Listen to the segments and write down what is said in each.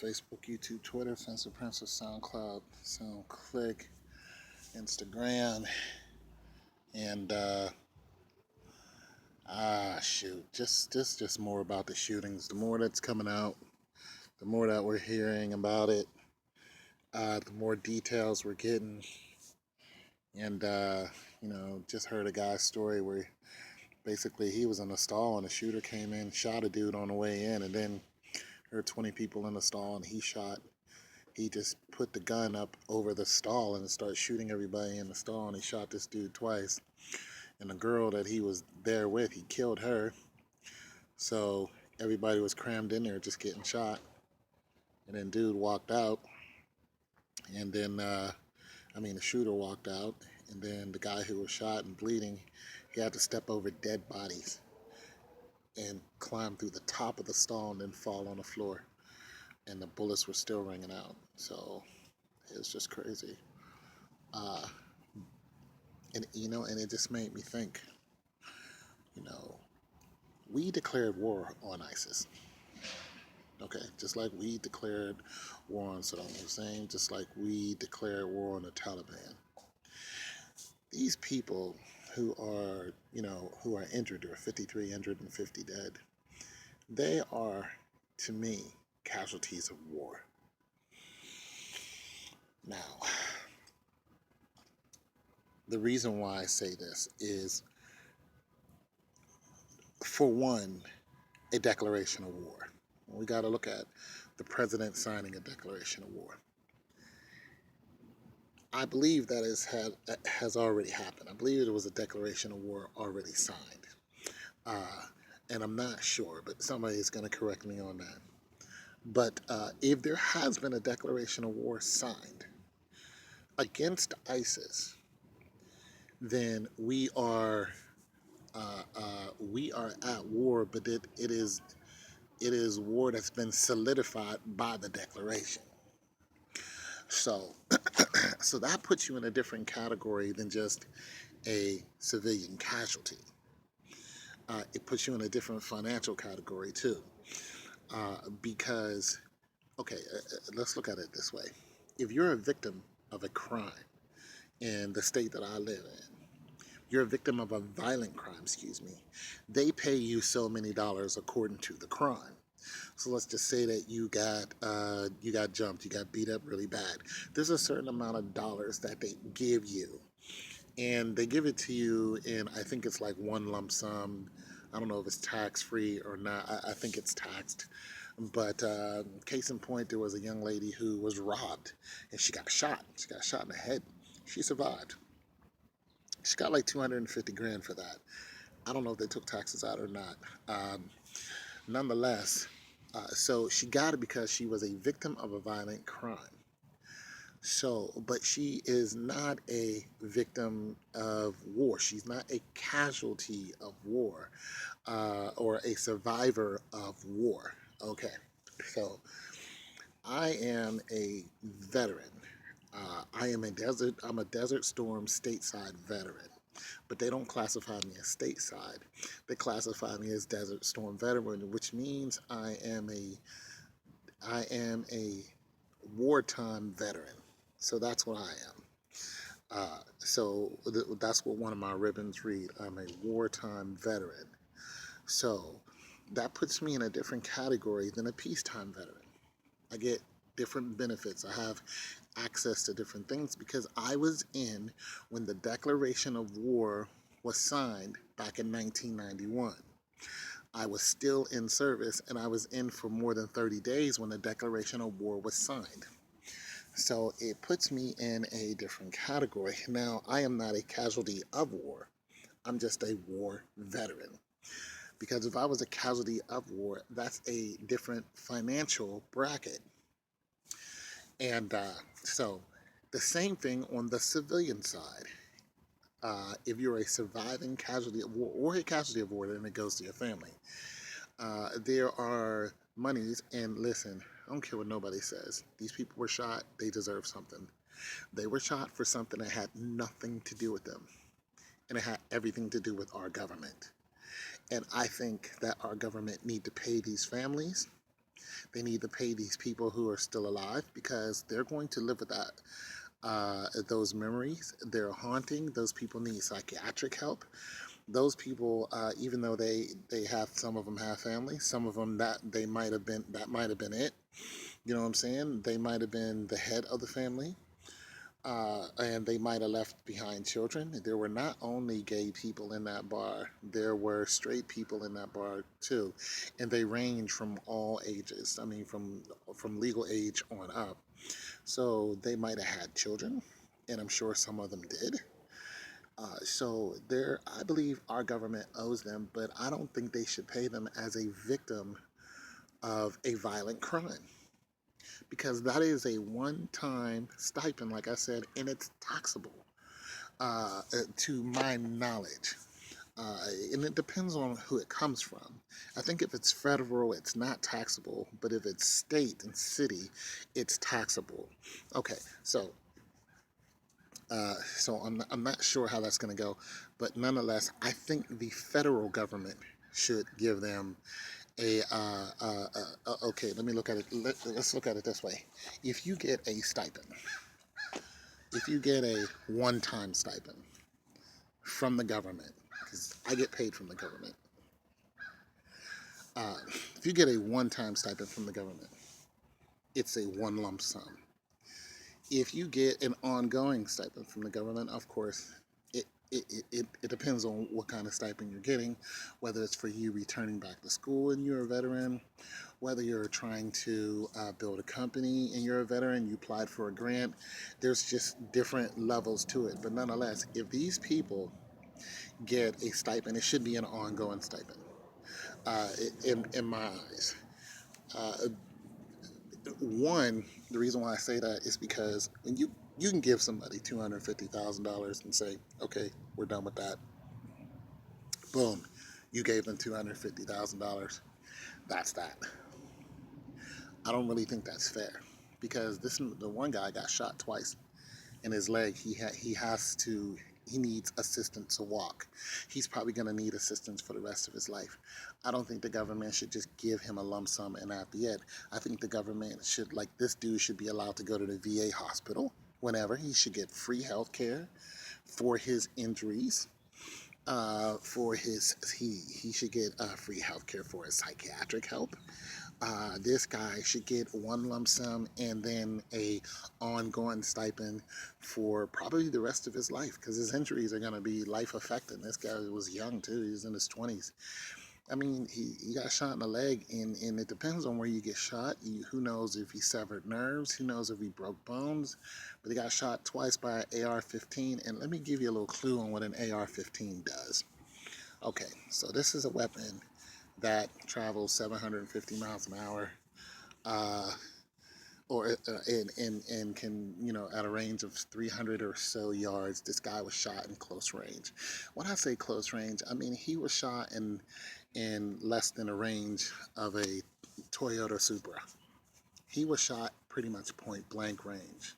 Facebook, YouTube, Twitter, Fencer Princess, SoundCloud, SoundClick, Instagram, and shoot, just more about the shootings. The more that's coming out, the more that we're hearing about it, the more details we're getting. And just heard a guy's story where basically he was in a stall and a shooter came in, shot a dude on the way in, and then there were 20 people in the stall and he just put the gun up over the stall and started shooting everybody in the stall, and he shot this dude twice. And the girl that he was there with, he killed her. So everybody was crammed in there just getting shot. And then dude walked out, and then the shooter walked out, and then the guy who was shot and bleeding, he had to step over dead bodies and climb through the top of the stall and then fall on the floor. And the bullets were still ringing out. So it was just crazy. Uh, and it just made me think, you know, we declared war on ISIS. Okay, just like we declared war on Saddam Hussein, just like we declared war on the Taliban. These people who are injured, there are 53 injured and 50 dead, they are, to me, casualties of war. Now, the reason why I say this is, for one, a declaration of war. We got to look at the president signing a declaration of war. I believe has already happened. I believe there was a declaration of war already signed. And I'm not sure, but somebody is going to correct me on that. But if there has been a declaration of war signed against ISIS, then we are at war, but it is war that's been solidified by the declaration. So, so that puts you in a different category than just a civilian casualty. It puts you in a different financial category too, because let's look at it this way: if you're a victim of a crime in the state that I live in, you're a victim of a violent crime, excuse me, they pay you so many dollars according to the crime. So let's just say that you got jumped, you got beat up really bad. There's a certain amount of dollars that they give you, and they give it to you in, I think it's like one lump sum. I don't know if it's tax free or not. I think it's taxed. But case in point, there was a young lady who was robbed, and she got shot. She got shot in the head. She survived. She got like 250 grand for that. I don't know if they took taxes out or not. Nonetheless, so she got it because she was a victim of a violent crime. So, but she is not a victim of war. She's not a casualty of war, or a survivor of war. Okay, so I am a veteran. I'm a Desert Storm stateside veteran, but they don't classify me as stateside. They classify me as Desert Storm veteran, which means I am a wartime veteran. So that's what I am. That's what one of my ribbons read. I'm a wartime veteran. So that puts me in a different category than a peacetime veteran. I get different benefits. I have access to different things because I was in when the Declaration of War was signed back in 1991. I was still in service, and I was in for more than 30 days when the Declaration of War was signed. So it puts me in a different category. Now, I am not a casualty of war. I'm just a war veteran. Because if I was a casualty of war, that's a different financial bracket. And so the same thing on the civilian side. If you're a surviving casualty of war or a casualty of war, then it goes to your family. There are monies, and listen, I don't care what nobody says. These people were shot, they deserve something. They were shot for something that had nothing to do with them, and it had everything to do with our government. And I think that our government need to pay these families They need to pay these people who are still alive because they're going to live with that. Those memories, they're haunting. Those people need psychiatric help. Those people, even though they have, some of them have families, some of them that might have been it. You know what I'm saying? They might have been the head of the family, and they might have left behind children. There were not only gay people in that bar, there were straight people in that bar too, and they range from all ages. I mean, from legal age on up. So they might have had children, and I'm sure some of them did. So there, I believe our government owes them, but I don't think they should pay them as a victim of a violent crime because that is a one-time stipend, like I said, and it's taxable, to my knowledge. And it depends on who it comes from. I think if it's federal, it's not taxable, but if it's state and city, it's taxable. Okay, so I'm not sure how that's going to go, but nonetheless, I think the federal government should give them okay, let me look at it. Let's look at it this way. If you get a stipend, if you get a one-time stipend from the government, because I get paid from the government, uh, if you get a one-time stipend from the government, it's a one lump sum. If you get an ongoing stipend from the government, of course, it depends on what kind of stipend you're getting, whether it's for you returning back to school and you're a veteran, whether you're trying to build a company and you're a veteran, you applied for a grant. There's just different levels to it. But nonetheless, if these people get a stipend, it should be an ongoing stipend, uh, in my eyes. Uh, One, the reason why I say that is because when you can give somebody $250,000 and say, okay, we're done with that. Boom, you gave them $250,000. That's that. I don't really think that's fair because the one guy got shot twice in his leg. He needs assistance to walk. He's probably going to need assistance for the rest of his life. I don't think the government should just give him a lump sum and that be it. I think the government should, like, this dude should be allowed to go to the VA hospital whenever. He should get free health care for his injuries. He should get free health care for his psychiatric help. This guy should get one lump sum and then a ongoing stipend for probably the rest of his life because his injuries are going to be life affecting. This guy was young too. He was in his 20s. I mean, he got shot in the leg, and it depends on where you get shot. Who knows if he severed nerves? Who knows if he broke bones? But he got shot twice by an AR-15. And let me give you a little clue on what an AR-15 does. Okay, so this is a weapon that travels 750 miles an hour, uh, and can, at a range of 300 or so yards. This guy was shot in close range. When I say close range, I mean he was shot in less than a range of a Toyota Supra. He was shot pretty much point blank range.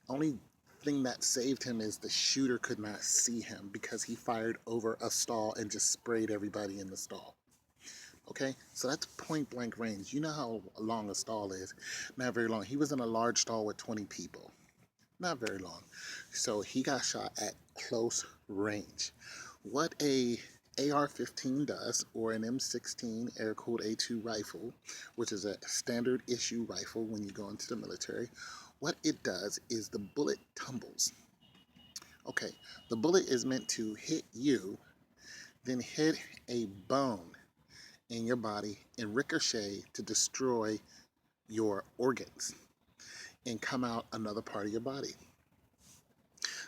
Only thing that saved him is the shooter could not see him because he fired over a stall and just sprayed everybody in the stall. Okay, so that's point blank range. You know how long a stall is? Not very long. He was in a large stall with 20 people. Not very long. So he got shot at close range. What a AR-15 does, or an M16 air-cooled A2 rifle, which is a standard issue rifle when you go into the military, what it does is the bullet tumbles. Okay, the bullet is meant to hit you, then hit a bone in your body and ricochet to destroy your organs and come out another part of your body.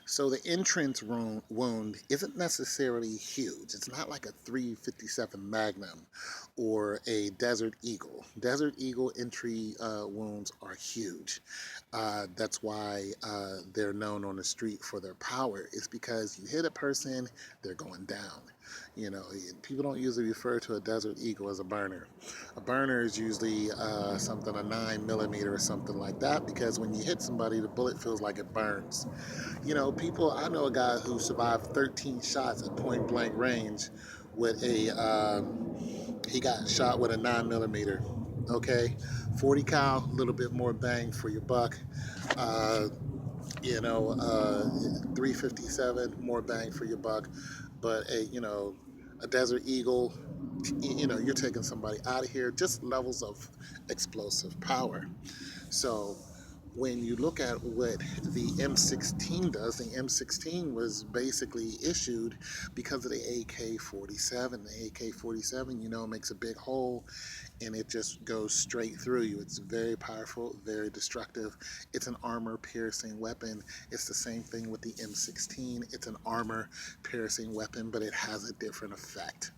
So the entrance wound isn't necessarily huge. It's not like a 357 Magnum or a Desert Eagle. Desert Eagle entry wounds are huge. That's why they're known on the street for their power. It's because you hit a person, they're going down. People don't usually refer to a Desert Eagle as a burner. A burner is usually something, a 9mm or something like that, because when you hit somebody, the bullet feels like it burns. I know a guy who survived 13 shots at point blank range with he got shot with a 9mm. Okay, 40 cal, a little bit more bang for your buck. Uh, 357, more bang for your buck. But a Desert Eagle, you're taking somebody out of here. Just levels of explosive power. So when you look at what the M16 does, the M16 was basically issued because of the AK-47. The AK-47, makes a big hole and it just goes straight through you. It's very powerful, very destructive. It's an armor piercing weapon. It's the same thing with the M16. It's an armor piercing weapon, but it has a different effect.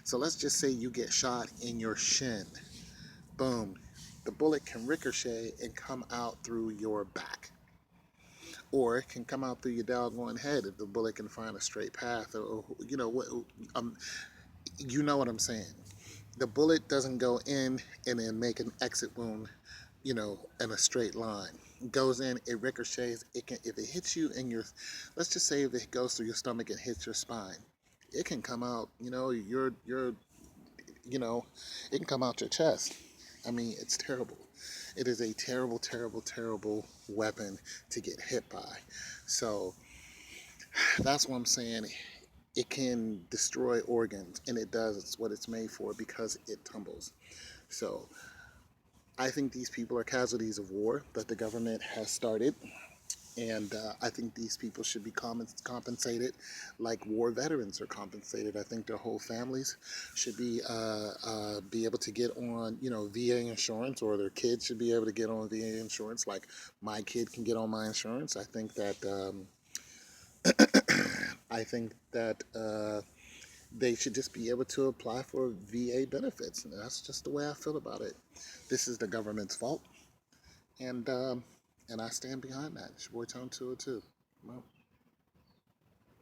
So let's just say you get shot in your shin. Boom. The bullet can ricochet and come out through your back. Or it can come out through your doggone head if the bullet can find a straight path. Or um, you know what I'm saying. The bullet doesn't go in and then make an exit wound, in a straight line. It goes in, it ricochets. It can, if it hits you in your, let's just say if it goes through your stomach and hits your spine, it can come out. You know, it can come out your chest. I mean, it's terrible. It is a terrible, terrible, terrible weapon to get hit by. So that's what I'm saying. It can destroy organs, and it does. It's what it's made for because it tumbles. So I think these people are casualties of war that the government has started. And I think these people should be compensated like war veterans are compensated. I think their whole families should be able to get on, VA insurance, or their kids should be able to get on VA insurance, like my kid can get on my insurance. I think that they should just be able to apply for VA benefits. And that's just the way I feel about it. This is the government's fault, and I stand behind that. It's your boy Tone 202. Well,